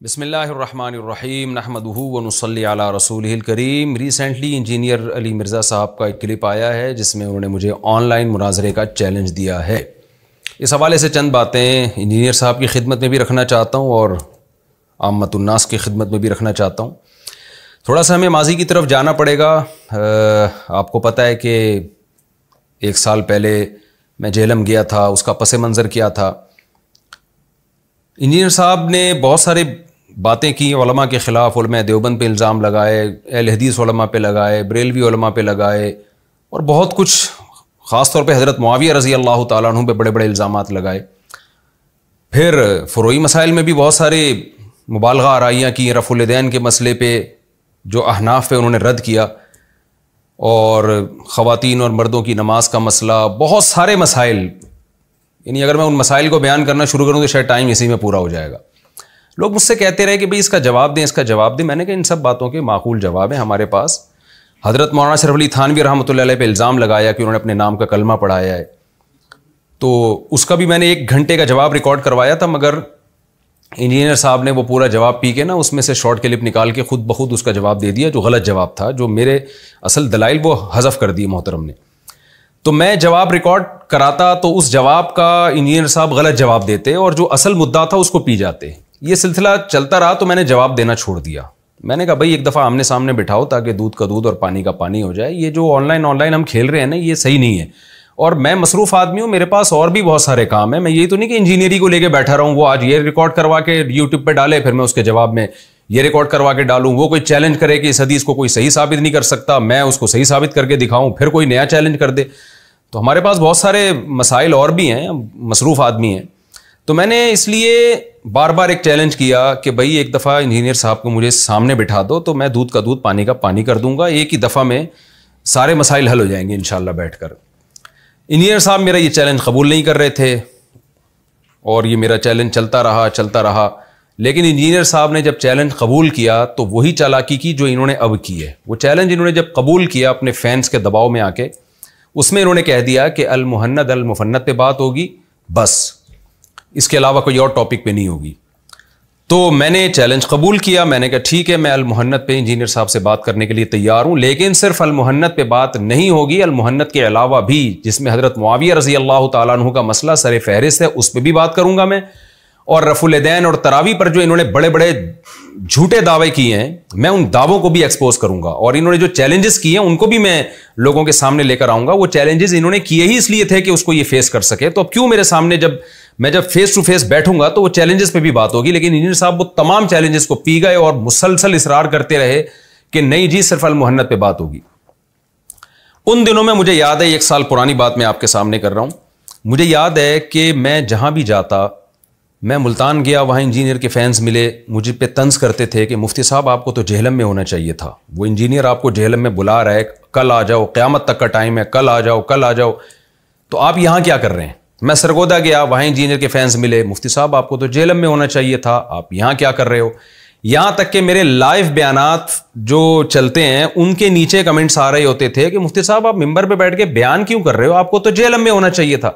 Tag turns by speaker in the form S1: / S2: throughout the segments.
S1: بسم اللہ الرحمن الرحیم نحمدہ ونصلی علی رسولہ الکریم۔ ریسنٹلی انجینئر علی مرزا صاحب کا ایک کلپ آیا ہے جس میں انہوں نے مجھے آن لائن مناظرے کا چیلنج دیا ہے۔ اس حوالے سے چند باتیں انجینئر صاحب کی خدمت میں بھی رکھنا چاہتا ہوں اور عامت الناس کی خدمت میں بھی رکھنا چاہتا ہوں۔ تھوڑا سا ہمیں ماضی کی طرف جانا پڑے گا۔ آپ کو پتہ ہے کہ 1 سال پہلے میں جہلم گیا تھا، اس کا پس منظر کیا تھا۔ انجینئر صاحب نے بہت سارے باتیں کی، علماء کے خلاف، علماء دیوبند پہ الزام لگائے، اہل حدیث علماء پہ لگائے، بریلوی علماء پہ لگائے، اور بہت کچھ، خاص طور پہ حضرت معاویہ رضی اللہ تعالیٰ عنہ پہ بڑے بڑے الزامات لگائے۔ پھر فروعی مسائل میں بھی بہت سارے مبالغہ آرائیاں کی، رفع الیدین کے مسئلے پہ جو احناف پہ انہوں نے رد کیا، اور خواتین اور مردوں کی نماز کا مسئلہ، بہت سارے مسائل، یعنی اگر میں ان مسائل کو بیان کرنا شروع کروں تو شاید ٹائم اسی میں پورا ہو جائے گا۔ لوگ مجھ سے کہتے رہے کہ بھئی اس کا جواب دیں، اس کا جواب دیں۔ میں نے کہا ان سب باتوں کے معقول جواب ہیں ہمارے پاس۔ حضرت مولانا اشرف علی تھانوی رحمۃ اللہ علیہ پہ الزام لگایا کہ انہوں نے اپنے نام کا کلمہ پڑھایا ہے، تو اس کا بھی میں نے 1 گھنٹے کا جواب ریکارڈ کروایا تھا، مگر انجینئر صاحب نے وہ پورا جواب پی کے نا اس میں سے شارٹ کلپ نکال کے خود بخود اس کا جواب دے دیا، جو غلط جواب تھا، جو میرے اصل دلائل وہ حذف کر دیے محترم نے۔ تو میں جواب ریکارڈ کراتا تو اس جواب کا انجینئر صاحب غلط جواب دیتے اور جو اصل مدعا تھا اس کو پی جاتے۔ یہ سلسلہ چلتا رہا تو میں نے جواب دینا چھوڑ دیا۔ میں نے کہا بھائی ایک دفعہ آمنے سامنے بٹھاؤ تاکہ دودھ کا دودھ اور پانی کا پانی ہو جائے۔ یہ جو آن لائن ہم کھیل رہے ہیں نا، یہ صحیح نہیں ہے، اور میں مصروف آدمی ہوں، میرے پاس اور بھی بہت سارے کام ہیں۔ میں یہی تو نہیں کہ انجینئرنگ کو لے کے بیٹھا رہا ہوں، وہ آج یہ ریکارڈ کروا کے یوٹیوب پہ ڈالے، پھر میں اس کے جواب میں یہ ریکارڈ کروا کے ڈالوں، وہ کوئی چیلنج کرے کہ اس حدیث کو کوئی صحیح ثابت نہیں کر سکتا، میں اس کو صحیح ثابت کر کے دکھاؤں، پھر کوئی نیا چیلنج کر دے۔ تو ہمارے پاس بہت سارے مسائل اور بھی ہیں، مصروف آدمی ہیں۔ تو میں نے اس لیے بار بار ایک چیلنج کیا کہ بھائی ایک دفعہ انجینئر صاحب کو مجھے سامنے بٹھا دو تو میں دودھ کا دودھ پانی کا پانی کر دوں گا، ایک ہی دفعہ میں سارے مسائل حل ہو جائیں گے انشاءاللہ بیٹھ کر۔ انجینئر صاحب میرا یہ چیلنج قبول نہیں کر رہے تھے اور یہ میرا چیلنج چلتا رہا، لیکن انجینئر صاحب نے جب چیلنج قبول کیا تو وہی چالاکی کی جو انہوں نے اب کی ہے۔ وہ چیلنج انہوں نے جب قبول کیا اپنے فینس کے دباؤ میں آ کے، اس میں انہوں نے کہہ دیا کہ المہند المفند پہ بات ہوگی، بس اس کے علاوہ کوئی اور ٹاپک پہ نہیں ہوگی۔ تو میں نے چیلنج قبول کیا، میں نے کہا ٹھیک ہے، میں المہند پہ انجینئر صاحب سے بات کرنے کے لیے تیار ہوں، لیکن صرف المہند پہ بات نہیں ہوگی، المہند کے علاوہ بھی جس میں حضرت معاویہ رضی اللہ تعالیٰ عنہ کا مسئلہ سر فہرست ہے اس پہ بھی بات کروں گا میں، اور رفع الیدین اور تراویح پر جو انہوں نے بڑے بڑے جھوٹے دعوے کیے ہیں میں ان دعووں کو بھی ایکسپوز کروں گا، اور انہوں نے جو چیلنجز کیے ہیں ان کو بھی میں لوگوں کے سامنے لے کر آؤں گا۔ وہ چیلنجز انہوں نے کیے ہی اس لیے تھے کہ اس کو یہ فیس کر سکے، تو اب کیوں میرے سامنے جب فیس ٹو فیس بیٹھوں گا تو وہ چیلنجز پہ بھی بات ہوگی۔ لیکن انجینئر صاحب وہ تمام چیلنجز کو پی گئے اور مسلسل اصرار کرتے رہے کہ نہیں جی صرف المہند پہ بات ہوگی۔ ان دنوں میں مجھے یاد ہے، 1 سال پرانی بات میں آپ کے سامنے کر رہا ہوں، مجھے یاد ہے کہ میں جہاں بھی جاتا، میں ملتان گیا، وہاں انجینئر کے فینس ملے، مجھے پہ طنز کرتے تھے کہ مفتی صاحب آپ کو تو جہلم میں ہونا چاہیے تھا، وہ انجینئر آپ کو جہلم میں بلا رہا ہے، کل آ جاؤ، قیامت تک کا ٹائم ہے، کل آ جاؤ، تو آپ یہاں کیا کر رہے ہیں؟ میں سرگودا گیا، وہاں انجینئر کے فینس ملے، مفتی صاحب آپ کو تو جہلم میں ہونا چاہیے تھا، آپ یہاں کیا کر رہے ہو؟ یہاں تک کہ میرے لائیو بیانات جو چلتے ہیں ان کے نیچے کمنٹس آ رہے ہوتے تھے کہ مفتی صاحب آپ ممبر پہ بیٹھ کے بیان کیوں کر رہے ہو، آپ کو تو جہلم میں ہونا چاہیے تھا۔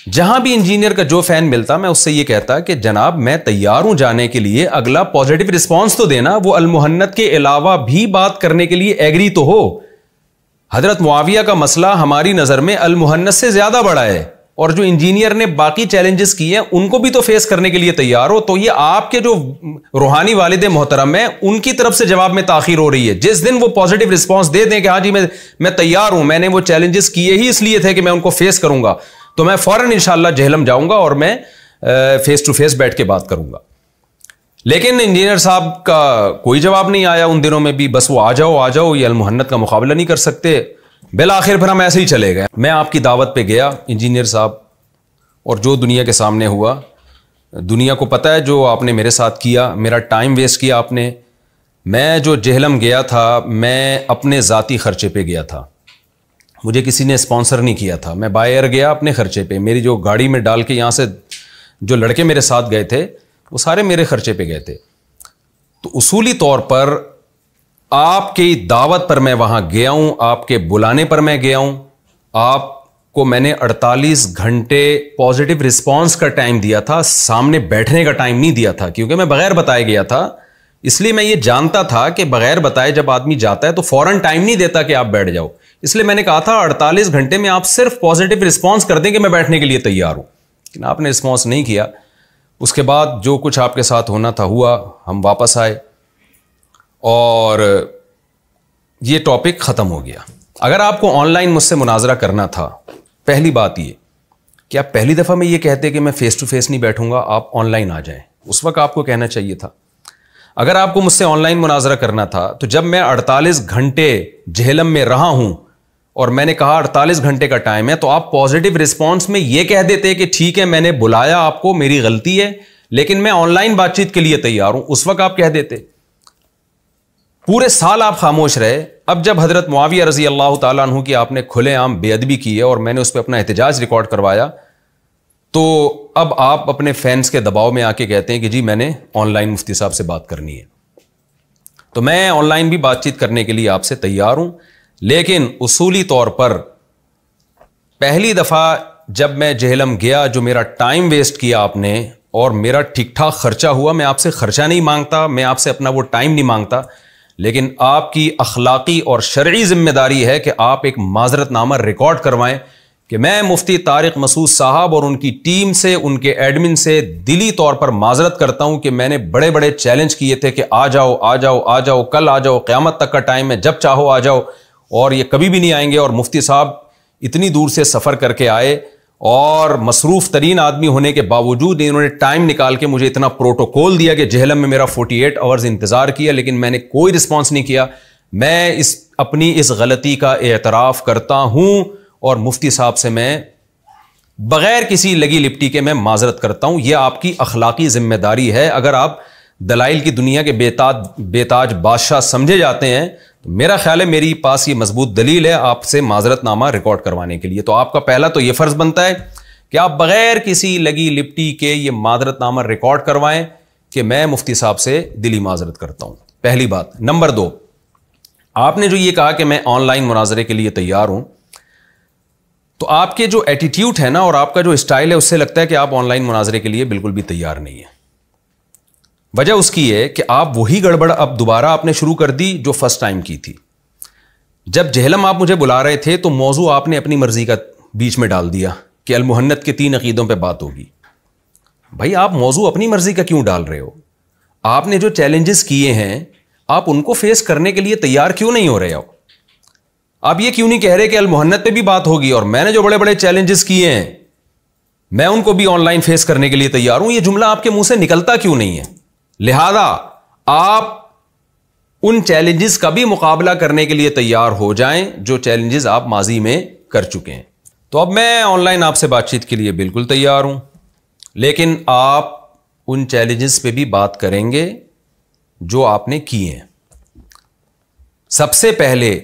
S1: جہاں بھی انجینئر کا جو فین ملتا میں اس سے یہ کہتا کہ جناب میں تیار ہوں جانے کے لیے، اگلا پازیٹیو رسپانس تو دینا، وہ المہند کے علاوہ بھی بات کرنے کے لیے ایگری تو ہو۔ حضرت معاویہ کا مسئلہ ہماری نظر میں المہند سے زیادہ بڑا ہے، اور جو انجینئر نے باقی چیلنجز کیے ہیں ان کو بھی تو فیس کرنے کے لیے تیار ہو۔ تو یہ آپ کے جو روحانی والد محترم ہیں ان کی طرف سے جواب میں تاخیر ہو رہی ہے۔ جس دن وہ پازیٹیو رسپانس دے دیں کہ ہاں جی میں تیار ہوں، میں نے وہ چیلنجز کیے ہی اس لیے تھے کہ میں ان کو فیس کروں گا، تو میں فوراً انشاءاللہ جہلم جاؤں گا اور میں فیس ٹو فیس بیٹھ کے بات کروں گا۔ لیکن انجینئر صاحب کا کوئی جواب نہیں آیا ان دنوں میں بھی، بس وہ آ جاؤ، یہ المہند کا مقابلہ نہیں کر سکتے۔ بالآخر پھر ہم ایسے ہی چلے گئے۔ میں آپ کی دعوت پہ گیا انجینئر صاحب، اور جو دنیا کے سامنے ہوا، دنیا کو پتہ ہے جو آپ نے میرے ساتھ کیا، میرا ٹائم ویسٹ کیا آپ نے۔ میں جو جہلم گیا تھا میں اپنے ذاتی خرچے پہ گیا تھا، مجھے کسی نے اسپانسر نہیں کیا تھا، میں بائی ایئر گیا اپنے خرچے پہ، میری جو گاڑی میں ڈال کے یہاں سے جو لڑکے میرے ساتھ گئے تھے وہ سارے میرے خرچے پہ گئے تھے۔ تو اصولی طور پر آپ کی دعوت پر میں وہاں گیا ہوں، آپ کے بلانے پر میں گیا ہوں، آپ کو میں نے 48 گھنٹے پازیٹیو رسپانس کا ٹائم دیا تھا, سامنے بیٹھنے کا ٹائم نہیں دیا تھا, کیونکہ میں بغیر بتائے گیا تھا. اس لیے میں یہ جانتا تھا کہ بغیر بتائے جب آدمی جاتا ہے تو فوراً ٹائم نہیں دیتا کہ آپ بیٹھ جاؤ. اس لیے میں نے کہا تھا 48 گھنٹے میں آپ صرف پازیٹیو رسپانس کر دیں کہ میں بیٹھنے کے لیے تیار ہوں, لیکن آپ نے رسپانس نہیں کیا. اس کے بعد جو کچھ آپ کے ساتھ ہونا تھا ہوا, ہم واپس آئے اور یہ ٹاپک ختم ہو گیا. اگر آپ کو آن لائن مجھ سے مناظرہ کرنا تھا, پہلی بات یہ کہ آپ پہلی دفعہ میں یہ کہتے کہ میں فیس ٹو فیس نہیں بیٹھوں گا, آپ آن لائن آ جائیں. اس وقت آپ کو کہنا چاہیے تھا. اگر آپ کو مجھ سے آن لائن مناظرہ کرنا تھا تو جب میں 48 گھنٹے جہلم میں رہا ہوں اور میں نے کہا 48 گھنٹے کا ٹائم ہے, تو آپ پازیٹیو رسپانس میں یہ کہہ دیتے کہ ٹھیک ہے میں نے بلایا آپ کو, میری غلطی ہے, لیکن میں آن لائن بات چیت کے لیے تیار ہوں. اس وقت آپ کہہ دیتے. پورے سال آپ خاموش رہے. اب جب حضرت معاویہ رضی اللہ تعالیٰ عنہ کی آپ نے کھلے عام بے ادبی کی ہے اور میں نے اس پہ اپنا احتجاج ریکارڈ کروایا, تو اب آپ اپنے فینس کے دباؤ میں آ کے کہتے ہیں کہ جی میں نے آن لائن مفتی صاحب سے بات کرنی ہے. تو میں آن لائن بھی بات چیت کرنے کے لیے آپ سے تیار ہوں, لیکن اصولی طور پر پہلی دفعہ جب میں جہلم گیا, جو میرا ٹائم ویسٹ کیا آپ نے اور میرا ٹھیک ٹھاک خرچہ ہوا, میں آپ سے خرچہ نہیں مانگتا, میں آپ سے اپنا وہ ٹائم نہیں مانگتا, لیکن آپ کی اخلاقی اور شرعی ذمہ داری ہے کہ آپ ایک معذرت نامہ ریکارڈ کروائیں کہ میں مفتی طارق مسعود صاحب اور ان کی ٹیم سے, ان کے ایڈمن سے دلی طور پر معذرت کرتا ہوں کہ میں نے بڑے بڑے چیلنج کیے تھے کہ آ جاؤ آ جاؤ آ جاؤ, کل آ جاؤ, قیامت تک کا ٹائم ہے, جب چاہو آ جاؤ, اور یہ کبھی بھی نہیں آئیں گے. اور مفتی صاحب اتنی دور سے سفر کر کے آئے اور مصروف ترین آدمی ہونے کے باوجود انہوں نے ٹائم نکال کے مجھے اتنا پروٹوکول دیا کہ جہلم میں میرا 48 آورز انتظار کیا, لیکن میں نے کوئی رسپانس نہیں کیا. میں اپنی اس غلطی کا اعتراف کرتا ہوں اور مفتی صاحب سے میں بغیر کسی لگی لپٹی کے میں معذرت کرتا ہوں. یہ آپ کی اخلاقی ذمہ داری ہے. اگر آپ دلائل کی دنیا کے بے تاج بادشاہ سمجھے جاتے ہیں تو میرا خیال ہے میری پاس یہ مضبوط دلیل ہے آپ سے معذرت نامہ ریکارڈ کروانے کے لیے. تو آپ کا پہلا تو یہ فرض بنتا ہے کہ آپ بغیر کسی لگی لپٹی کے یہ معذرت نامہ ریکارڈ کروائیں کہ میں مفتی صاحب سے دلی معذرت کرتا ہوں. پہلی بات. نمبر 2, آپ نے جو یہ کہا کہ میں آن لائن مناظرے کے لیے تیار ہوں, تو آپ کے جو ایٹیٹیوڈ ہے نا اور آپ کا جو اسٹائل ہے, اس سے لگتا ہے کہ آپ آن لائن مناظرے کے لیے بالکل بھی تیار نہیں ہیں. وجہ اس کی ہے کہ آپ وہی گڑبڑ اب دوبارہ آپ نے شروع کر دی جو فرسٹ ٹائم کی تھی. جب جہلم آپ مجھے بلا رہے تھے تو موضوع آپ نے اپنی مرضی کا بیچ میں ڈال دیا کہ المحنت کے 3 عقیدوں پہ بات ہوگی. بھائی آپ موضوع اپنی مرضی کا کیوں ڈال رہے ہو؟ آپ نے جو چیلنجز کیے ہیں آپ ان کو فیس کرنے کے لیے تیار کیوں نہیں ہو رہے ہو؟ آپ یہ کیوں نہیں کہہ رہے کہ المحنت پہ بھی بات ہوگی اور میں نے جو بڑے بڑے چیلنجز کیے ہیں میں ان کو بھی آن لائن فیس کرنے کے لیے تیار ہوں؟ یہ جملہ آپ کے منہ سے نکلتا کیوں نہیں ہے؟ لہذا آپ ان چیلنجز کا بھی مقابلہ کرنے کے لیے تیار ہو جائیں جو چیلنجز آپ ماضی میں کر چکے ہیں. تو اب میں آن لائن آپ سے بات چیت کے لیے بالکل تیار ہوں, لیکن آپ ان چیلنجز پہ بھی بات کریں گے جو آپ نے کیے ہیں. سب سے پہلے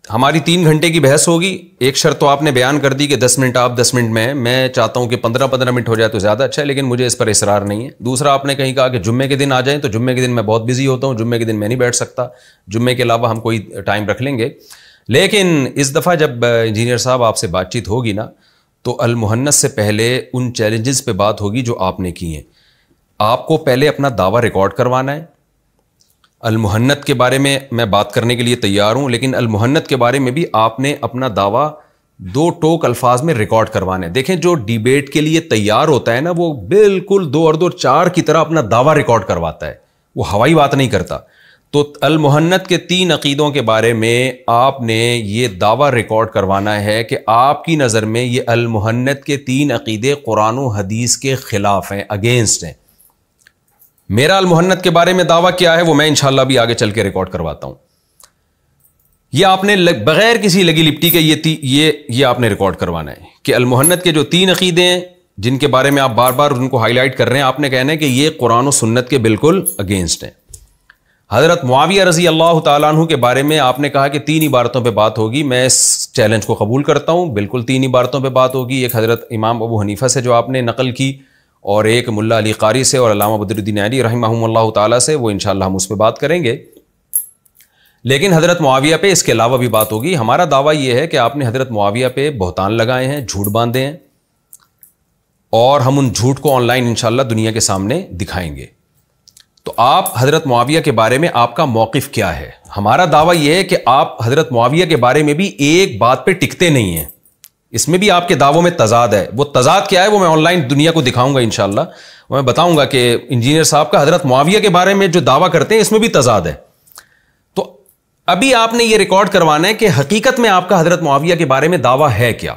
S1: ہماری 3 گھنٹے کی بحث ہوگی. ایک شرط تو آپ نے بیان کر دی کہ 10 منٹ آپ 10 منٹ میں چاہتا ہوں کہ 15 منٹ ہو جائے تو زیادہ اچھا ہے, لیکن مجھے اس پر اصرار نہیں ہے. دوسرا آپ نے کہیں کہا کہ جمعے کے دن آ جائیں, تو جمعے کے دن میں بہت بزی ہوتا ہوں, جمعے کے دن میں نہیں بیٹھ سکتا, جمعے کے علاوہ ہم کوئی ٹائم رکھ لیں گے. لیکن اس دفعہ جب انجینئر صاحب آپ سے بات چیت ہوگی نا تو المحنت سے پہلے ان چیلنجز پہ بات ہوگی جو آپ نے کی ہیں. آپ کو پہلے اپنا دعویٰ ریکارڈ کروانا ہے. المحنت کے بارے میں بات کرنے کے لیے تیار ہوں, لیکن المحنت کے بارے میں بھی آپ نے اپنا دعویٰ 2 ٹوک الفاظ میں ریکارڈ کروانا ہے. دیکھیں جو ڈیبیٹ کے لیے تیار ہوتا ہے نا وہ بالکل 2 اور 2 4 کی طرح اپنا دعویٰ ریکارڈ کرواتا ہے, وہ ہوائی بات نہیں کرتا. تو المحنت کے 3 عقیدوں کے بارے میں آپ نے یہ دعویٰ ریکارڈ کروانا ہے کہ آپ کی نظر میں یہ المحنت کے 3 عقیدے قرآن و حدیث کے خلاف ہیں, اگینسٹ ہیں. میرا المحنت کے بارے میں دعویٰ کیا ہے وہ میں انشاءاللہ بھی آگے چل کے ریکارڈ کرواتا ہوں. یہ آپ نے بغیر کسی لگی لپٹی کے یہ آپ نے ریکارڈ کروانا ہے کہ المحنت کے جو 3 عقیدے ہیں جن کے بارے میں آپ بار بار ان کو ہائی لائٹ کر رہے ہیں, آپ نے کہنا ہے کہ یہ قرآن و سنت کے بالکل اگینسٹ ہیں. حضرت معاویہ رضی اللہ تعالیٰ عنہ کے بارے میں آپ نے کہا کہ 3 عبارتوں پہ بات ہوگی. میں اس چیلنج کو قبول کرتا ہوں, بالکل 3 عبارتوں پہ بات ہوگی. ایک حضرت امام ابو حنیفہ سے جو آپ نے نقل کی, اور ایک ملا علی قاری سے اور علامہ بدر الدین علی رحمہم اللہ تعالیٰ سے, وہ انشاءاللہ ہم اس پہ بات کریں گے. لیکن حضرت معاویہ پہ اس کے علاوہ بھی بات ہوگی. ہمارا دعویٰ یہ ہے کہ آپ نے حضرت معاویہ پہ بہتان لگائے ہیں, جھوٹ باندھے ہیں, اور ہم ان جھوٹ کو آن لائن انشاءاللہ دنیا کے سامنے دکھائیں گے. تو آپ حضرت معاویہ کے بارے میں آپ کا موقف کیا ہے؟ ہمارا دعویٰ یہ ہے کہ آپ حضرت معاویہ کے بارے میں بھی ایک بات پہ ٹکتے نہیں ہیں. اس میں بھی آپ کے دعووں میں تضاد ہے. وہ تضاد کیا ہے وہ میں آن لائن دنیا کو دکھاؤں گا انشاءاللہ. میں بتاؤں گا کہ انجینئر صاحب کا حضرت معاویہ کے بارے میں جو دعویٰ کرتے ہیں اس میں بھی تضاد ہے. تو ابھی آپ نے یہ ریکارڈ کروانا ہے کہ حقیقت میں آپ کا حضرت معاویہ کے بارے میں دعویٰ ہے کیا.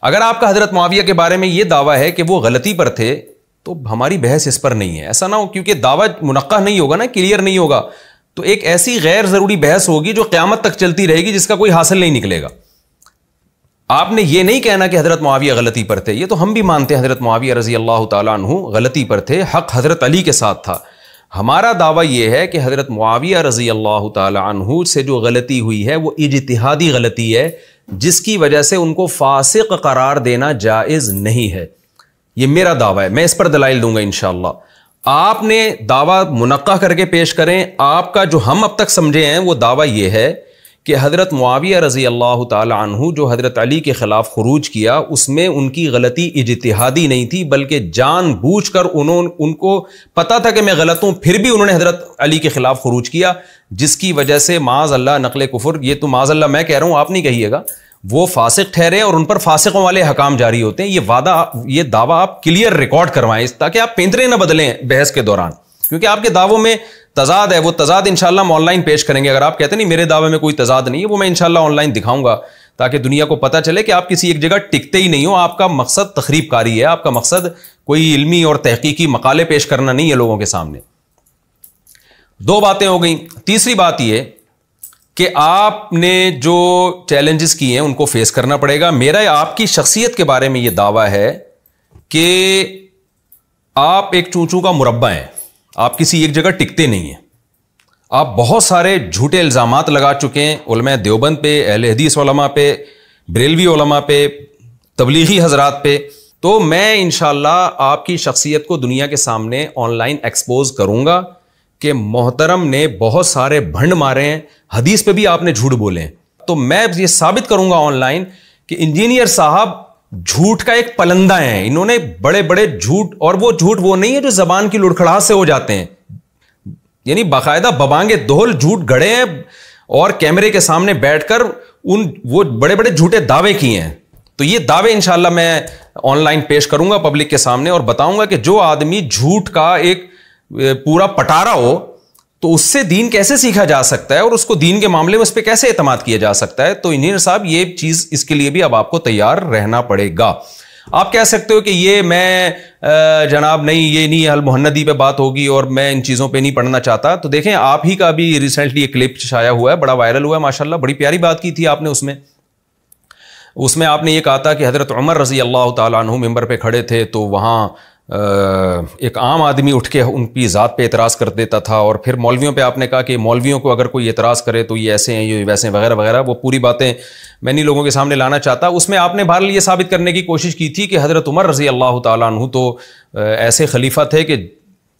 S1: اگر آپ کا حضرت معاویہ کے بارے میں یہ دعویٰ ہے کہ وہ غلطی پر تھے تو ہماری بحث اس پر نہیں ہے. ایسا نہ ہو کیونکہ دعویٰ منقح نہیں ہوگا نا, کلیئر نہیں ہوگا, تو ایک ایسی غیر ضروری بحث ہوگی جو قیامت تک چلتی رہے گی جس کا کوئی حاصل نہیں نکلے گا. آپ نے یہ نہیں کہنا کہ حضرت معاویہ غلطی پر تھے. یہ تو ہم بھی مانتے ہیں حضرت معاویہ رضی اللہ تعالیٰ عنہ غلطی پر تھے, حق حضرت علی کے ساتھ تھا. ہمارا دعویٰ یہ ہے کہ حضرت معاویہ رضی اللہ تعالیٰ عنہ سے جو غلطی ہوئی ہے وہ اجتہادی غلطی ہے, جس کی وجہ سے ان کو فاسق قرار دینا جائز نہیں ہے. یہ میرا دعویٰ ہے, میں اس پر دلائل دوں گا انشاءاللہ. آپ نے دعویٰ منقح کر کے پیش کریں. آپ کا جو ہم اب تک سمجھے ہیں وہ دعویٰ یہ ہے کہ حضرت معاویہ رضی اللہ تعالی عنہ جو حضرت علی کے خلاف خروج کیا اس میں ان کی غلطی اجتہادی نہیں تھی, بلکہ جان بوجھ کر ان کو پتا تھا کہ میں غلط ہوں, پھر بھی انہوں نے حضرت علی کے خلاف خروج کیا, جس کی وجہ سے معاذ اللہ نقل کفر, یہ تو معاذ اللہ میں کہہ رہا ہوں, آپ نہیں کہیے گا, وہ فاسق ٹھہرے اور ان پر فاسقوں والے حکام جاری ہوتے ہیں. یہ دعویٰ آپ کلیئر ریکارڈ کروائیں تاکہ آپ پینترے نہ بدلیں بحث کے دوران, کیونکہ آپ کے دعووں میں تضاد ہے. وہ تضاد انشاءاللہ ہم آن لائن پیش کریں گے. اگر آپ کہتے ہیں نہیں میرے دعوے میں کوئی تضاد نہیں ہے, وہ میں انشاءاللہ آن لائن دکھاؤں گا تاکہ دنیا کو پتہ چلے کہ آپ کسی ایک جگہ ٹکتے ہی نہیں ہو. آپ کا مقصد تخریب کاری ہے, آپ کا مقصد کوئی علمی اور تحقیقی مقالے پیش کرنا نہیں ہے لوگوں کے سامنے. دو باتیں ہو گئیں. تیسری بات یہ کہ آپ نے جو چیلنجز کیے ہیں ان کو فیس کرنا پڑے گا. میرا آپ کی شخصیت کے بارے میں یہ دعویٰ ہے کہ آپ ایک چونچوں کا مربع ہیں, آپ کسی ایک جگہ ٹکتے نہیں ہیں. آپ بہت سارے جھوٹے الزامات لگا چکے ہیں علماء دیوبند پہ, اہل حدیث علماء پہ, بریلوی علماء پہ, تبلیغی حضرات پہ. تو میں انشاءاللہ آپ کی شخصیت کو دنیا کے سامنے آن لائن ایکسپوز کروں گا کہ محترم نے بہت سارے بھنڈ مارے ہیں, حدیث پہ بھی آپ نے جھوٹ بولے ہیں. تو میں یہ ثابت کروں گا آن لائن کہ انجینئر صاحب جھوٹ کا ایک پلندہ ہیں. انہوں نے بڑے بڑے جھوٹ, اور وہ جھوٹ وہ نہیں ہے جو زبان کی لڑکھڑاہٹ سے ہو جاتے ہیں, یعنی باقاعدہ ببانگے دہل جھوٹ گھڑے ہیں اور کیمرے کے سامنے بیٹھ کر وہ بڑے بڑے جھوٹے دعوے کیے ہیں. تو یہ دعوے انشاءاللہ میں آن لائن پیش کروں گا پبلک کے سامنے, اور بتاؤں گا کہ جو آدمی جھوٹ کا ایک پورا پٹارا ہو تو اس سے دین کیسے سیکھا جا سکتا ہے, اور اس کو دین کے معاملے میں اس پہ کیسے اعتماد کیا جا سکتا ہے. تو انجینئر صاحب یہ چیز, اس کے لیے بھی اب آپ کو تیار رہنا پڑے گا. آپ کہہ سکتے ہو کہ یہ میں جناب نہیں, یہ نہیں المحندی پہ بات ہوگی اور میں ان چیزوں پہ نہیں پڑھنا چاہتا. تو دیکھیں آپ ہی کا بھی ریسنٹلی ایک کلپ شائع ہوا ہے, بڑا وائرل ہوا ہے ماشاءاللہ, بڑی پیاری بات کی تھی آپ نے. اس میں آپ نے یہ کہا تھا کہ حضرت عمر رضی اللہ تعالیٰ عنہ ممبر پہ کھڑے تھے تو وہاں ایک عام آدمی اٹھ کے ان کی ذات پہ اعتراض کر دیتا تھا, اور پھر مولویوں پہ آپ نے کہا کہ مولویوں کو اگر کوئی اعتراض کرے تو یہ ایسے ہیں, یہ ویسے ہیں, وغیرہ وغیرہ. وہ پوری باتیں میں نہیں لوگوں کے سامنے لانا چاہتا. اس میں آپ نے بہرحال یہ ثابت کرنے کی کوشش کی تھی کہ حضرت عمر رضی اللہ تعالیٰ عنہ تو ایسے خلیفہ تھے کہ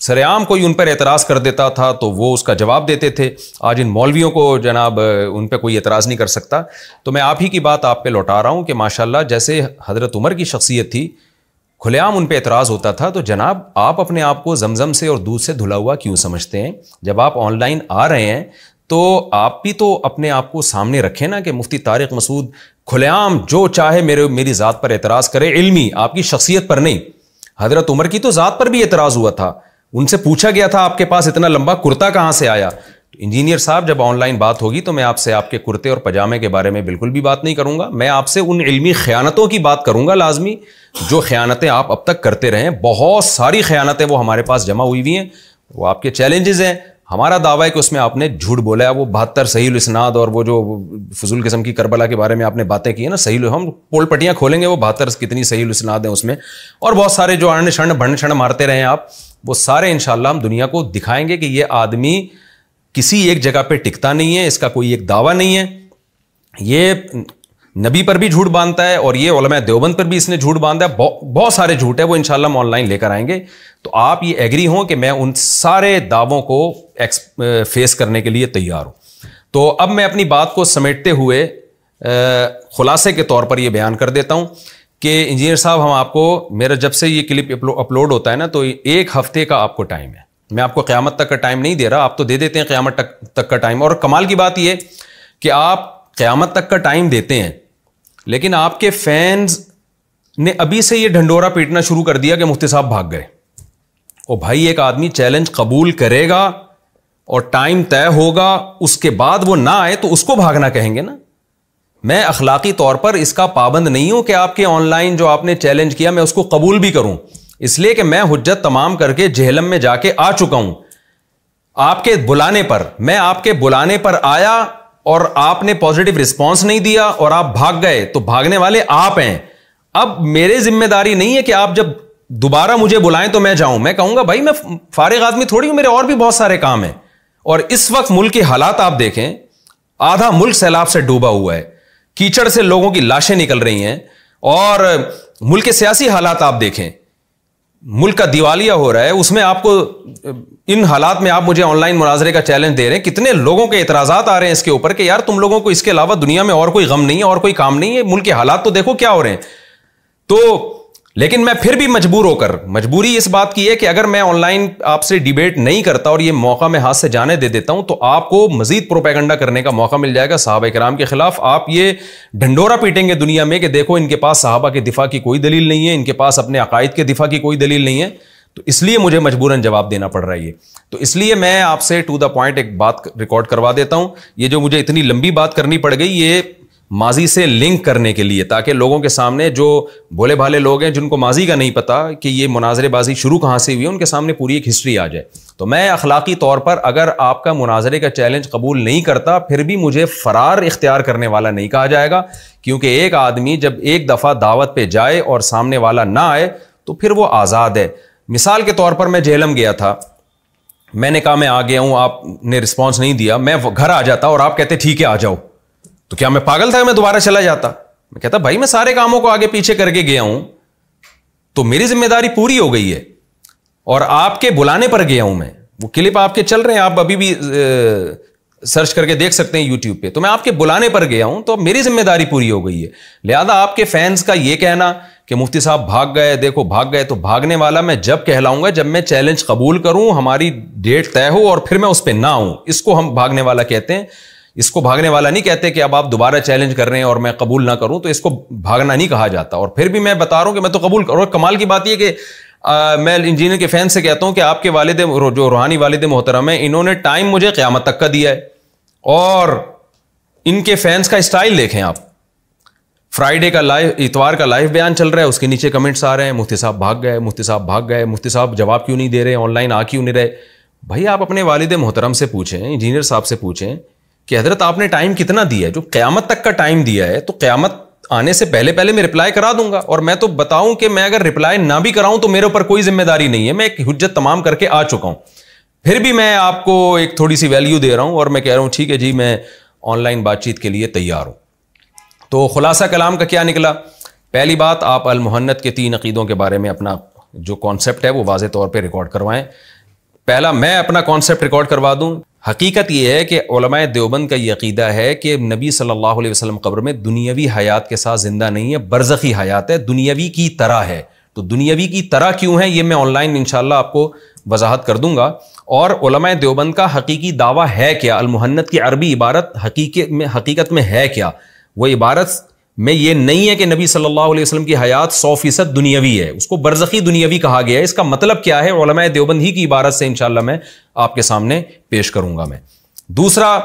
S1: سر عام کوئی ان پر اعتراض کر دیتا تھا تو وہ اس کا جواب دیتے تھے. آج ان مولویوں کو جناب ان پہ کوئی اعتراض نہیں کر سکتا. تو میں آپ ہی کی بات آپ پہ لوٹا رہا ہوں کہ ماشاءاللہ جیسے حضرت عمر کی شخصیت تھی, کھلے عام ان پہ اعتراض ہوتا تھا, تو جناب آپ اپنے آپ کو زمزم سے اور دودھ سے دھلا ہوا کیوں سمجھتے ہیں؟ جب آپ آن لائن آ رہے ہیں تو آپ بھی تو اپنے آپ کو سامنے رکھیں نا کہ مفتی طارق مسعود کھلے عام جو چاہے میری ذات پر اعتراض کرے, علمی, آپ کی شخصیت پر نہیں. حضرت عمر کی تو ذات پر بھی اعتراض ہوا تھا, ان سے پوچھا گیا تھا آپ کے پاس اتنا لمبا کرتا کہاں سے آیا. انجینئر صاحب جب آن لائن بات ہوگی تو میں آپ سے آپ کے کرتے اور پجامے کے بارے میں بالکل بھی بات نہیں کروں گا. میں آپ سے ان علمی خیانتوں کی بات کروں گا لازمی, جو خیانتیں آپ اب تک کرتے رہے ہیں. بہت ساری خیانتیں وہ ہمارے پاس جمع ہوئی ہوئی ہیں, وہ آپ کے چیلنجز ہیں. ہمارا دعویٰ ہے کہ اس میں آپ نے جھوٹ بولا ہے. وہ 72 صحیح الاسناد اور وہ جو فضول قسم کی کربلا کے بارے میں آپ نے باتیں کی ہیں نا, صحیح, ہم پول پٹیاں کھولیں گے وہ 72 کتنی صحیح الاسناد ہیں اس میں, اور بہت سارے جو اڑن شڑن بھن شڑن مارتے رہے ہیں آپ, وہ سارے انشاءاللہ ہم دنیا کو دکھائیں گے کہ یہ آدمی کسی ایک جگہ پہ ٹکتا نہیں ہے, اس کا کوئی ایک دعویٰ نہیں ہے. یہ نبی پر بھی جھوٹ باندھتا ہے اور یہ علماء دیوبند پر بھی اس نے جھوٹ باندھا ہے. بہت سارے جھوٹ ہے, وہ انشاءاللہ ہم آن لائن لے کر آئیں گے. تو آپ یہ ایگری ہوں کہ میں ان سارے دعووں کو فیس کرنے کے لیے تیار ہوں. تو اب میں اپنی بات کو سمیٹتے ہوئے خلاصے کے طور پر یہ بیان کر دیتا ہوں کہ انجینئر صاحب، ہم آپ کو، میرا جب سے یہ کلپ اپلوڈ ہوتا ہے نا تو 1 ہفتے کا آپ کو ٹائم ہے. میں آپ کو قیامت تک کا ٹائم نہیں دے رہا، آپ تو دے دیتے ہیں قیامت تک کا ٹائم. اور کمال کی بات یہ کہ آپ قیامت تک کا ٹائم دیتے ہیں، لیکن آپ کے فینز نے ابھی سے یہ ڈھنڈورا پیٹنا شروع کر دیا کہ مفتی صاحب بھاگ گئے. او بھائی، ایک آدمی چیلنج قبول کرے گا اور ٹائم طے ہوگا، اس کے بعد وہ نہ آئے تو اس کو بھاگنا کہیں گے نا. میں اخلاقی طور پر اس کا پابند نہیں ہوں کہ آپ کے آن لائن جو آپ نے چیلنج کیا میں اس کو قبول بھی کروں، اس لیے کہ میں حجت تمام کر کے جہلم میں جا کے آ چکا ہوں. آپ کے بلانے پر، میں آپ کے بلانے پر آیا اور آپ نے پازیٹیو رسپانس نہیں دیا اور آپ بھاگ گئے، تو بھاگنے والے آپ ہیں. اب میرے ذمہ داری نہیں ہے کہ آپ جب دوبارہ مجھے بلائیں تو میں جاؤں. میں کہوں گا بھائی میں فارغ آدمی تھوڑی ہوں، میرے اور بھی بہت سارے کام ہیں. اور اس وقت ملک کے حالات آپ دیکھیں، آدھا ملک سیلاب سے ڈوبا ہوا ہے، کیچڑ سے لوگوں کی لاشیں نکل رہی ہیں. اور ملک کے سیاسی حالات آپ دیکھیں، ملک کا دیوالیہ ہو رہا ہے، اس میں آپ کو ان حالات میں آپ مجھے آن لائن مناظرے کا چیلنج دے رہے ہیں. کتنے لوگوں کے اعتراضات آ رہے ہیں اس کے اوپر کہ یار تم لوگوں کو اس کے علاوہ دنیا میں اور کوئی غم نہیں ہے اور کوئی کام نہیں ہے، ملک کے حالات تو دیکھو کیا ہو رہے ہیں. تو لیکن میں پھر بھی مجبور ہو کر، مجبوری اس بات کی ہے کہ اگر میں آن لائن آپ سے ڈیبیٹ نہیں کرتا اور یہ موقع میں ہاتھ سے جانے دے دیتا ہوں تو آپ کو مزید پروپیگنڈا کرنے کا موقع مل جائے گا صحابہ کرام کے خلاف. آپ یہ ڈھنڈورا پیٹیں گے دنیا میں کہ دیکھو ان کے پاس صحابہ کے دفاع کی کوئی دلیل نہیں ہے، ان کے پاس اپنے عقائد کے دفاع کی کوئی دلیل نہیں ہے. تو اس لیے مجھے مجبوراً جواب دینا پڑ رہا ہے. تو اس لیے میں آپ سے ٹو دا پوائنٹ ایک بات ریکارڈ کروا دیتا ہوں. یہ جو مجھے اتنی لمبی بات کرنی پڑ گئی، یہ ماضی سے لنک کرنے کے لیے، تاکہ لوگوں کے سامنے جو بھولے بھالے لوگ ہیں جن کو ماضی کا نہیں پتا کہ یہ مناظرے بازی شروع کہاں سے ہوئی ہے، ان کے سامنے پوری ایک ہسٹری آ جائے. تو میں اخلاقی طور پر اگر آپ کا مناظرے کا چیلنج قبول نہیں کرتا، پھر بھی مجھے فرار اختیار کرنے والا نہیں کہا جائے گا، کیونکہ ایک آدمی جب ایک دفعہ دعوت پہ جائے اور سامنے والا نہ آئے تو پھر وہ آزاد ہے. مثال کے طور پر میں جہلم گیا تھا، میں نے کہا میں آ گیا ہوں، آپ نے رسپانس نہیں دیا، میں گھر آ جاتا اور آپ کہتے ٹھیک ہے آ جاؤ، تو کیا میں پاگل تھا کہ میں دوبارہ چلا جاتا؟ میں کہتا بھائی میں سارے کاموں کو آگے پیچھے کر کے گیا ہوں تو میری ذمہ داری پوری ہو گئی ہے، اور آپ کے بلانے پر گیا ہوں میں. وہ کلپ آپ کے چل رہے ہیں، آپ ابھی بھی سرچ کر کے دیکھ سکتے ہیں یوٹیوب پہ. تو میں آپ کے بلانے پر گیا ہوں تو میری ذمہ داری پوری ہو گئی ہے. لہذا آپ کے فینس کا یہ کہنا کہ مفتی صاحب بھاگ گئے، دیکھو بھاگ گئے، تو بھاگنے والا میں جب کہلاؤں گا جب میں چیلنج قبول کروں، ہماری ڈیٹ طے ہو اور پھر میں اس پہ نہ ہوں. اس کو ہم بھاگنے والا کہتے ہیں. اس کو بھاگنے والا نہیں کہتے کہ اب آپ دوبارہ چیلنج کر رہے ہیں اور میں قبول نہ کروں، تو اس کو بھاگنا نہیں کہا جاتا. اور پھر بھی میں بتا رہا ہوں کہ میں تو قبول کروں. اور کمال کی بات یہ کہ میں انجینئر کے فین سے کہتا ہوں کہ آپ کے والد جو روحانی والد محترم ہیں، انہوں نے ٹائم مجھے قیامت تک کا دیا ہے. اور ان کے فینس کا اسٹائل دیکھیں آپ، فرائیڈے کا لائیو، اتوار کا لائیو بیان چل رہا ہے، اس کے نیچے کمنٹس آ رہے ہیں مفتی صاحب بھاگ گئے، مفتی صاحب بھاگ گئے، مفتی صاحب جواب کیوں نہیں دے رہے، آن لائن آ کیوں نہیں رہے. بھائی آپ اپنے والد محترم سے پوچھیں، انجینئر صاحب سے پوچھیں کہ حضرت آپ نے ٹائم کتنا دیا ہے. جو قیامت تک کا ٹائم دیا ہے تو قیامت آنے سے پہلے پہلے میں رپلائی کرا دوں گا. اور میں تو بتاؤں کہ میں اگر رپلائی نہ بھی کراؤں تو میرے اوپر کوئی ذمہ داری نہیں ہے، میں ایک حجت تمام کر کے آ چکا ہوں. پھر بھی میں آپ کو ایک تھوڑی سی ویلیو دے رہا ہوں اور میں کہہ رہا ہوں ٹھیک ہے جی میں آن لائن بات چیت کے لیے تیار ہوں. تو خلاصہ کلام کا کیا نکلا؟ پہلی بات، آپ المحنت کے 3 عقیدوں کے بارے میں اپنا جو کانسیپٹ ہے وہ واضح طور پہ ریکارڈ کروائیں. پہلا میں اپنا کانسیپٹ ریکارڈ کروا دوں. حقیقت یہ ہے کہ علماء دیوبند کا یہ عقیدہ ہے کہ نبی صلی اللہ علیہ وسلم قبر میں دنیاوی حیات کے ساتھ زندہ نہیں ہے، برزخی حیات ہے، دنیاوی کی طرح ہے. تو دنیاوی کی طرح کیوں ہے یہ میں آن لائن انشاءاللہ آپ کو وضاحت کر دوں گا. اور علماء دیوبند کا حقیقی دعویٰ ہے کیا، المحنت کی عربی عبارت حقیقت میں ہے کیا. وہ عبارت میں یہ نہیں ہے کہ نبی صلی اللہ علیہ وسلم کی حیات 100% دنیاوی ہے، اس کو برزخی دنیاوی کہا گیا ہے. اس کا مطلب کیا ہے علماء دیوبند ہی کی عبارت سے انشاءاللہ میں آپ کے سامنے پیش کروں گا. میں دوسرا،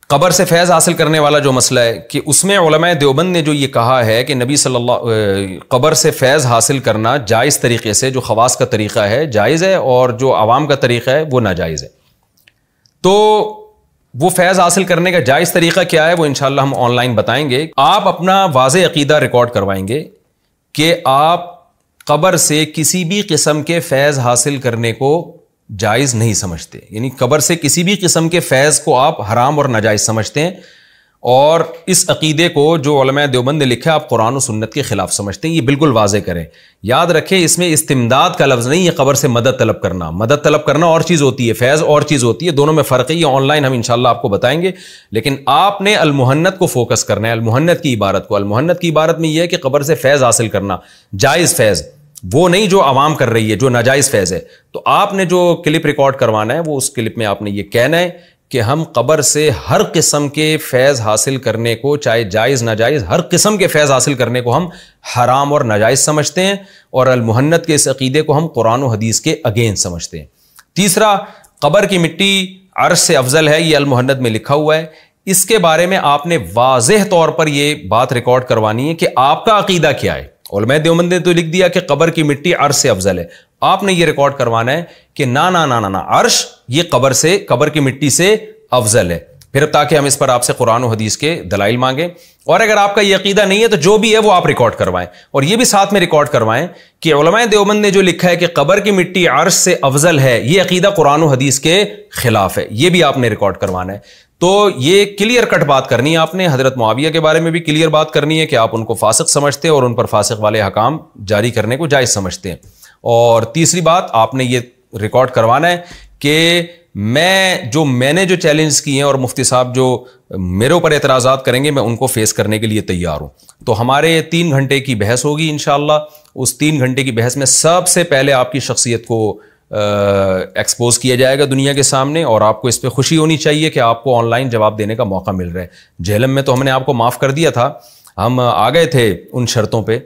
S1: قبر سے فیض حاصل کرنے والا جو مسئلہ ہے کہ اس میں علماء دیوبند نے جو یہ کہا ہے کہ نبی صلی اللہ قبر سے فیض حاصل کرنا جائز طریقے سے، جو خواص کا طریقہ ہے جائز ہے اور جو عوام کا طریقہ ہے وہ ناجائز ہے. تو وہ فیض حاصل کرنے کا جائز طریقہ کیا ہے وہ انشاءاللہ ہم آن لائن بتائیں گے. آپ اپنا واضح عقیدہ ریکارڈ کروائیں گے کہ آپ قبر سے کسی بھی قسم کے فیض حاصل کرنے کو جائز نہیں سمجھتے، یعنی قبر سے کسی بھی قسم کے فیض کو آپ حرام اور ناجائز سمجھتے ہیں. اور اس عقیدے کو جو علماء دیوبند نے لکھا ہے آپ قرآن و سنت کے خلاف سمجھتے ہیں، یہ بالکل واضح کریں. یاد رکھیں اس میں استمداد کا لفظ نہیں ہے، قبر سے مدد طلب کرنا. مدد طلب کرنا اور چیز ہوتی ہے، فیض اور چیز ہوتی ہے، دونوں میں فرق ہے. یہ آن لائن ہم انشاءاللہ آپ کو بتائیں گے. لیکن آپ نے المہنت کو فوکس کرنا ہے، المہنت کی عبارت کو. المہنت کی عبارت میں یہ ہے کہ قبر سے فیض حاصل کرنا، جائز فیض، وہ نہیں جو عوام کر رہی ہے، جو ناجائز فیض ہے. تو آپ نے جو کلپ ریکارڈ کروانا ہے وہ اس کلپ میں آپ نے یہ کہنا ہے کہ ہم قبر سے ہر قسم کے فیض حاصل کرنے کو، چاہے جائز ناجائز، ہر قسم کے فیض حاصل کرنے کو ہم حرام اور ناجائز سمجھتے ہیں، اور المہنت کے اس عقیدے کو ہم قرآن و حدیث کے اگینسٹ سمجھتے ہیں. تیسرا، قبر کی مٹی عرش سے افضل ہے، یہ المہنت میں لکھا ہوا ہے. اس کے بارے میں آپ نے واضح طور پر یہ بات ریکارڈ کروانی ہے کہ آپ کا عقیدہ کیا ہے. علماء دیوبند نے تو لکھ دیا کہ قبر کی مٹی عرش سے افضل ہے. آپ نے یہ ریکارڈ کروانا ہے کہ نا نا نا نا عرش یہ قبر کی مٹی سے افضل ہے. پھر تاکہ ہم اس پر آپ سے قرآن و حدیث کے دلائل مانگیں. اور اگر آپ کا یہ عقیدہ نہیں ہے تو جو بھی ہے وہ آپ ریکارڈ کروائیں، اور یہ بھی ساتھ میں ریکارڈ کروائیں کہ علماء دیوبند نے جو لکھا ہے کہ قبر کی مٹی عرش سے افضل ہے، یہ عقیدہ قرآن و حدیث کے خلاف ہے. یہ بھی آپ نے ریکارڈ کروانا ہے. تو یہ کلیئر کٹ بات کرنی ہے آپ نے. حضرت معاویہ کے بارے میں بھی کلیئر بات کرنی ہے کہ آپ ان کو فاسق سمجھتے ہیں اور ان پر فاسق والے حکام جاری کرنے کو جائز سمجھتے ہیں. اور تیسری بات آپ نے یہ ریکارڈ کروانا ہے کہ میں نے جو چیلنج کیے ہیں اور مفتی صاحب جو میرے اوپر اعتراضات کریں گے میں ان کو فیس کرنے کے لیے تیار ہوں. تو ہمارے 3 گھنٹے کی بحث ہوگی انشاءاللہ. اس 3 گھنٹے کی بحث میں سب سے پہلے آپ کی شخصیت کو ایکسپوز کیا جائے گا دنیا کے سامنے، اور آپ کو اس پہ خوشی ہونی چاہیے کہ آپ کو آن لائن جواب دینے کا موقع مل رہا ہے. جہلم میں تو ہم نے آپ کو معاف کر دیا تھا، ہم آ گئے تھے ان شرطوں پہ،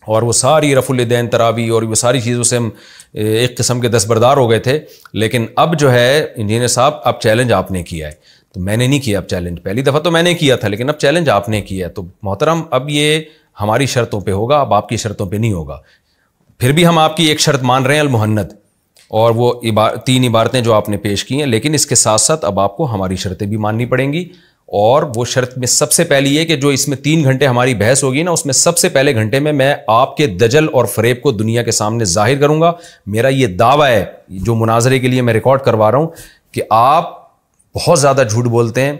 S1: اور وہ ساری رفع الیدین تراوی اور وہ ساری چیزوں سے ہم ایک قسم کے دستبردار ہو گئے تھے. لیکن اب جو ہے انجینئر صاحب اب چیلنج آپ نے کیا ہے، تو میں نے نہیں کیا. اب چیلنج پہلی دفعہ تو میں نے کیا تھا، لیکن اب چیلنج آپ نے کیا ہے. تو محترم اب یہ ہماری شرطوں پہ ہوگا، اب آپ کی شرطوں پہ نہیں ہوگا. پھر بھی ہم آپ کی ایک شرط مان رہے ہیں، المہنت، اور وہ 3 عبارتیں جو آپ نے پیش کی ہیں. لیکن اس کے ساتھ ساتھ اب آپ کو ہماری شرطیں بھی ماننی پڑیں گی. اور وہ شرط میں سب سے پہلی یہ کہ جو اس میں 3 گھنٹے ہماری بحث ہوگی نا، اس میں سب سے پہلے گھنٹے میں آپ کے دجل اور فریب کو دنیا کے سامنے ظاہر کروں گا. میرا یہ دعویٰ ہے جو مناظرے کے لیے میں ریکارڈ کروا رہا ہوں کہ آپ بہت زیادہ جھوٹ بولتے ہیں،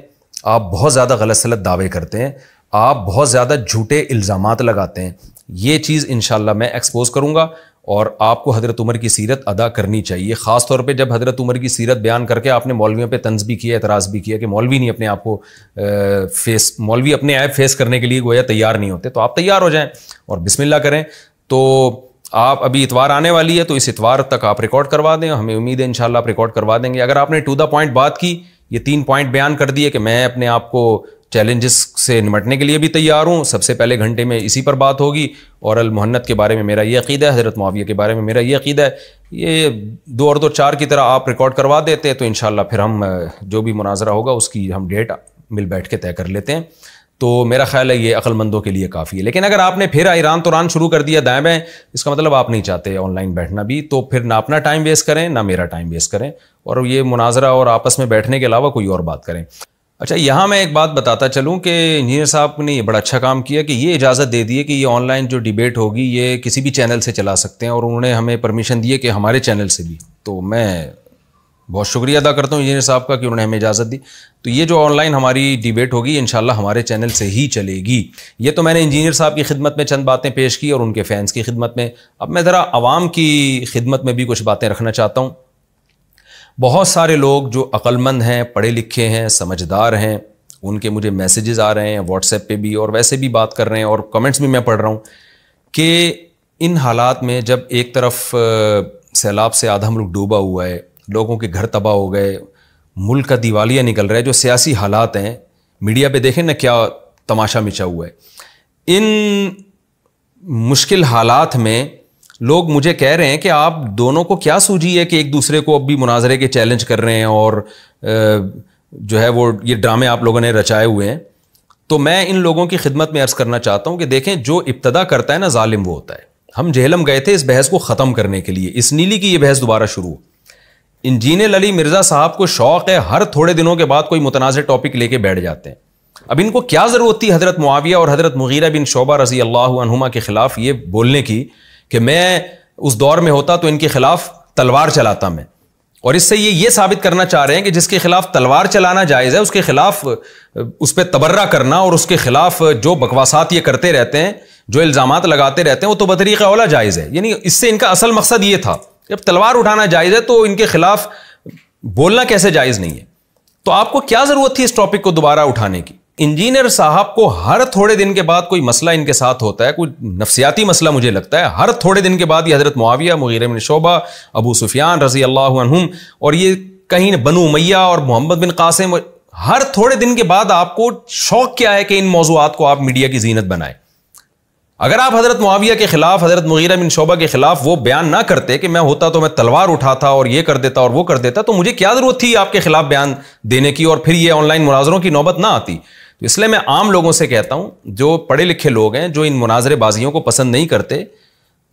S1: آپ بہت زیادہ غلط سلط دعوے کرتے ہیں، آپ بہت زیادہ جھوٹے الزامات لگاتے ہیں. یہ چیز انشاءاللہ میں ایکسپوز کروں گا. اور آپ کو حضرت عمر کی سیرت ادا کرنی چاہیے، خاص طور پہ جب حضرت عمر کی سیرت بیان کر کے آپ نے مولویوں پہ طنز بھی کیا، اعتراض بھی کیا کہ مولوی نہیں اپنے آپ کو مولوی اپنے عیب فیس کرنے کے لیے گویا تیار نہیں ہوتے. تو آپ تیار ہو جائیں اور بسم اللہ کریں. تو آپ ابھی اتوار آنے والی ہے، تو اس اتوار تک آپ ریکارڈ کروا دیں. ہمیں امید ہے انشاءاللہ آپ ریکارڈ کروا دیں گے. اگر آپ نے ٹو دا پوائنٹ بات کی، یہ 3 پوائنٹ بیان کر دیے کہ میں اپنے آپ کو چیلنجز سے نمٹنے کے لیے بھی تیار ہوں، سب سے پہلے گھنٹے میں اسی پر بات ہوگی. اور المہنت کے بارے میں میرا یہ عقیدہ ہے، حضرت معاویہ کے بارے میں میرا یہ عقیدہ ہے. یہ 2 اور 2 4 کی طرح آپ ریکارڈ کروا دیتے تو انشاءاللہ پھر ہم جو بھی مناظرہ ہوگا اس کی ہم ڈیٹ مل بیٹھ کے طے کر لیتے ہیں. تو میرا خیال ہے یہ عقل مندوں کے لیے کافی ہے. لیکن اگر آپ نے پھر ایران توران شروع کر دیا دائیں بائیں، اس کا مطلب آپ نہیں چاہتے آن لائن بیٹھنا بھی، تو پھر نہ اپنا ٹائم ویسٹ کریں نہ میرا ٹائم ویسٹ کریں، اور یہ مناظرہ اور آپس میں بیٹھنے کے علاوہ کوئی اور بات کریں. اچھا، یہاں میں ایک بات بتاتا چلوں کہ انجینئر صاحب نے یہ بڑا اچھا کام کیا کہ یہ اجازت دے دی ہے کہ یہ آن لائن جو ڈیبیٹ ہوگی یہ کسی بھی چینل سے چلا سکتے ہیں، اور انہوں نے ہمیں پرمیشن دی ہے کہ ہمارے چینل سے بھی. تو میں بہت شکریہ ادا کرتا ہوں انجینئر صاحب کا کہ انہوں نے ہمیں اجازت دی. تو یہ جو آن لائن ہماری ڈیبیٹ ہوگی انشاءاللہ ہمارے چینل سے ہی چلے گی. یہ تو میں نے انجینئر صاحب کی خدمت میں چند باتیں پیش کی اور ان کے فینس کی خدمت میں. اب میں ذرا عوام کی خدمت میں بھی کچھ باتیں رکھنا چاہتا ہوں. بہت سارے لوگ جو عقل مند ہیں، پڑھے لکھے ہیں، سمجھدار ہیں، ان کے مجھے میسیجز آ رہے ہیں واٹس ایپ پہ بھی اور ویسے بھی بات کر رہے ہیں اور کمنٹس بھی میں پڑھ رہا ہوں کہ ان حالات میں جب ایک طرف سیلاب سے آدھا ملک ڈوبا ہوا ہے، لوگوں کے گھر تباہ ہو گئے، ملک کا دیوالیہ نکل رہا ہے، جو سیاسی حالات ہیں میڈیا پہ دیکھیں نا کیا تماشا مچا ہوا ہے. ان مشکل حالات میں لوگ مجھے کہہ رہے ہیں کہ آپ دونوں کو کیا سوجی ہے کہ ایک دوسرے کو اب بھی مناظرے کے چیلنج کر رہے ہیں اور جو ہے وہ یہ ڈرامے آپ لوگوں نے رچائے ہوئے ہیں. تو میں ان لوگوں کی خدمت میں عرض کرنا چاہتا ہوں کہ دیکھیں جو ابتدا کرتا ہے نا ظالم وہ ہوتا ہے. ہم جہلم گئے تھے اس بحث کو ختم کرنے کے لیے، اس نیلی کی یہ بحث دوبارہ شروع. انجینئر علی مرزا صاحب کو شوق ہے ہر تھوڑے دنوں کے بعد کوئی متنازع ٹاپک لے کے بیٹھ جاتے ہیں. اب ان کو کیا ضرورت تھی حضرت معاویہ اور حضرت مغیرہ بن شعبہ رضی اللہ عنہما کے خلاف یہ بولنے کی کہ میں اس دور میں ہوتا تو ان کے خلاف تلوار چلاتا میں. اور اس سے یہ ثابت کرنا چاہ رہے ہیں کہ جس کے خلاف تلوار چلانا جائز ہے، اس کے خلاف اس پہ تبرہ کرنا اور اس کے خلاف جو بکواسات یہ کرتے رہتے ہیں، جو الزامات لگاتے رہتے ہیں، وہ تو بطریقہ اولا جائز ہے. یعنی اس سے ان کا اصل مقصد یہ تھا، جب تلوار اٹھانا جائز ہے تو ان کے خلاف بولنا کیسے جائز نہیں ہے. تو آپ کو کیا ضرورت تھی اس ٹاپک کو دوبارہ اٹھانے کی؟ انجینئر صاحب کو ہر تھوڑے دن کے بعد کوئی مسئلہ ان کے ساتھ ہوتا ہے، کوئی نفسیاتی مسئلہ مجھے لگتا ہے، ہر تھوڑے دن کے بعد یہ حضرت معاویہ، مغیرہ بن شعبہ، ابو سفیان رضی اللہ عنہم، اور یہ کہیں بنو امیہ اور محمد بن قاسم، ہر تھوڑے دن کے بعد آپ کو شوق کیا ہے کہ ان موضوعات کو آپ میڈیا کی زینت بنائیں. اگر آپ حضرت معاویہ کے خلاف، حضرت مغیرہ بن شعبہ کے خلاف وہ بیان نہ کرتے کہ میں ہوتا تو میں تلوار اٹھاتا اور یہ کر دیتا اور وہ کر دیتا، تو مجھے کیا ضرورت تھی آپ کے خلاف بیان دینے کی، اور پھر یہ آن لائن مناظروں کی نوبت نہ آتی. تو اس لیے میں عام لوگوں سے کہتا ہوں، جو پڑھے لکھے لوگ ہیں، جو ان مناظرے بازیوں کو پسند نہیں کرتے،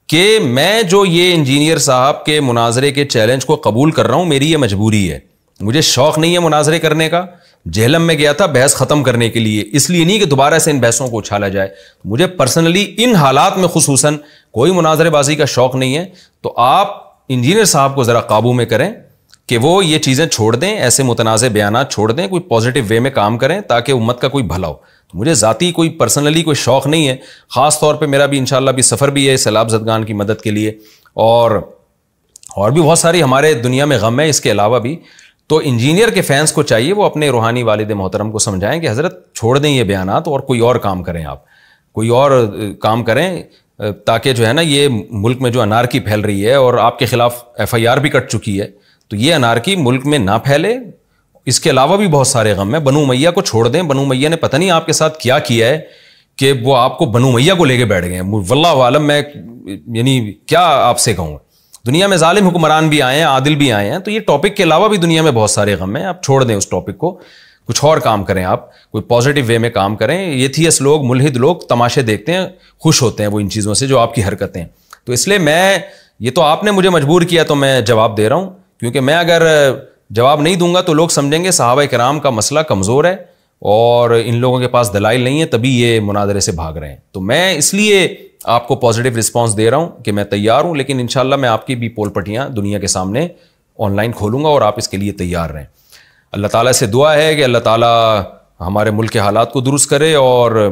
S1: کہ میں جو یہ انجینئر صاحب کے مناظرے کے چیلنج کو قبول کر رہا ہوں، میری یہ مجبوری ہے. مجھے شوق نہیں ہے مناظرے کرنے کا. جہلم میں گیا تھا بحث ختم کرنے کے لیے، اس لیے نہیں کہ دوبارہ سے ان بحثوں کو اچھالا جائے. مجھے پرسنلی ان حالات میں خصوصاً کوئی مناظرے بازی کا شوق نہیں ہے. تو آپ انجینئر صاحب کو ذرا قابو میں کریں کہ وہ یہ چیزیں چھوڑ دیں، ایسے متنازع بیانات چھوڑ دیں، کوئی پازیٹیو وے میں کام کریں تاکہ امت کا کوئی بھلا ہو. تو مجھے ذاتی کوئی پرسنلی کوئی شوق نہیں ہے. خاص طور پہ میرا بھی انشاءاللہ بھی سفر بھی ہے سیلاب زدگان کی مدد کے لیے، اور بھی بہت ساری ہمارے دنیا میں غم ہے اس کے علاوہ بھی. تو انجینئر کے فینس کو چاہیے وہ اپنے روحانی والد محترم کو سمجھائیں کہ حضرت چھوڑ دیں یہ بیانات اور کوئی اور کام کریں، آپ کوئی اور کام کریں، تاکہ جو ہے نا یہ ملک میں جو انارکی پھیل رہی ہے، اور آپ کے خلاف FIR بھی کٹ چکی ہے، تو یہ انارکی ملک میں نہ پھیلے. اس کے علاوہ بھی بہت سارے غم ہیں. بنو امیہ کو چھوڑ دیں. بنو امیہ نے پتہ نہیں آپ کے ساتھ کیا کیا ہے کہ وہ آپ کو بنو امیہ کو لے کے بیٹھ گئے ہیں. واللہ عالم، میں یعنی کیا آپ سے کہوں. دنیا میں ظالم حکمران بھی آئے ہیں، عادل بھی آئے ہیں. تو یہ ٹاپک کے علاوہ بھی دنیا میں بہت سارے غم ہیں. آپ چھوڑ دیں اس ٹاپک کو، کچھ اور کام کریں، آپ کوئی پازیٹیو وے میں کام کریں. ایتھیسٹ لوگ، ملحد لوگ تماشے دیکھتے ہیں، خوش ہوتے ہیں وہ ان چیزوں سے جو آپ کی حرکتیں. تو اس لیے یہ تو آپ نے مجھے مجبور کیا تو میں جواب دے رہا ہوں، کیونکہ میں اگر جواب نہیں دوں گا تو لوگ سمجھیں گے صحابہ کرام کا مسئلہ کمزور ہے اور ان لوگوں کے پاس دلائل نہیں ہے، تبھی یہ مناظرے سے بھاگ رہے ہیں. تو میں اس لیے آپ کو پازیٹیو رسپانس دے رہا ہوں کہ میں تیار ہوں، لیکن انشاءاللہ میں آپ کی بھی پول پٹیاں دنیا کے سامنے آن لائن کھولوں گا اور آپ اس کے لیے تیار رہیں. اللہ تعالیٰ سے دعا ہے کہ اللہ تعالیٰ ہمارے ملک کے حالات کو درست کرے اور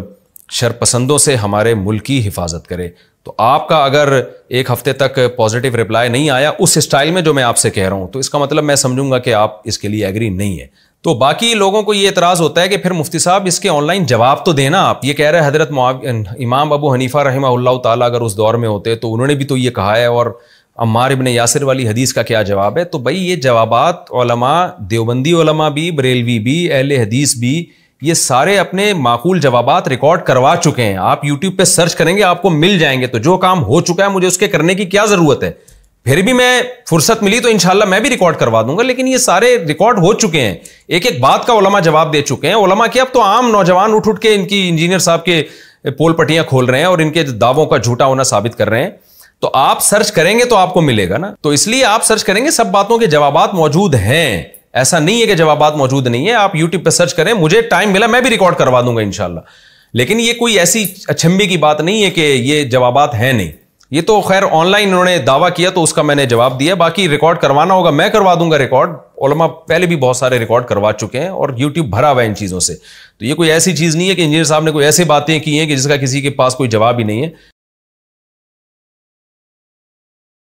S1: شر پسندوں سے ہمارے ملک کی حفاظت کرے. تو آپ کا اگر ایک ہفتے تک پازیٹیو رپلائی نہیں آیا اس اسٹائل میں جو میں آپ سے کہہ رہا ہوں، تو اس کا مطلب میں سمجھوں گا کہ آپ اس کے لیے ایگری نہیں ہے. تو باقی لوگوں کو یہ اعتراض ہوتا ہے کہ پھر مفتی صاحب اس کے آن لائن جواب تو دینا. آپ یہ کہہ رہے ہیں حضرت امام ابو حنیفہ رحمہ اللہ تعالیٰ اگر اس دور میں ہوتے تو انہوں نے بھی تو یہ کہا ہے، اور عمار ابن یاسر والی حدیث کا کیا جواب ہے؟ تو بھائی یہ جوابات علماء، دیوبندی علماء بھی، بریلوی بھی، اہل حدیث بھی، یہ سارے اپنے معقول جوابات ریکارڈ کروا چکے ہیں. آپ یوٹیوب پہ سرچ کریں گے آپ کو مل جائیں گے. تو جو کام ہو چکا ہے مجھے اس کے کرنے کی کیا ضرورت ہے؟ پھر بھی میں فرصت ملی تو انشاءاللہ میں بھی ریکارڈ کروا دوں گا، لیکن یہ سارے ریکارڈ ہو چکے ہیں. ایک ایک بات کا علماء جواب دے چکے ہیں. علماء کے اب تو عام نوجوان اٹھ کے ان کی انجینئر صاحب کے پول پٹیاں کھول رہے ہیں اور ان کے دعووں کا جھوٹا ہونا ثابت کر رہے ہیں. تو آپ سرچ کریں گے تو آپ کو ملے گا نا. تو اس لیے آپ سرچ کریں گے، سب باتوں کے جوابات موجود ہیں. ایسا نہیں ہے کہ جوابات موجود نہیں ہے. آپ یوٹیوب پہ سرچ کریں، مجھے ٹائم ملا میں بھی ریکارڈ کروا دوں گا انشاءاللہ. لیکن یہ کوئی ایسی اچھمبی کی بات نہیں ہے کہ یہ جوابات ہیں نہیں. یہ تو خیر آن لائن انہوں نے دعویٰ کیا تو اس کا میں نے جواب دیا. باقی ریکارڈ کروانا ہوگا میں کروا دوں گا ریکارڈ. علماء پہلے بھی بہت سارے ریکارڈ کروا چکے ہیں اور یوٹیوب بھرا ہوا ہے ان چیزوں سے. تو یہ کوئی ایسی چیز نہیں ہے کہ انجینئر صاحب نے کوئی ایسی باتیں کی ہیں کہ جس کا کسی کے پاس کوئی جواب ہی نہیں ہے.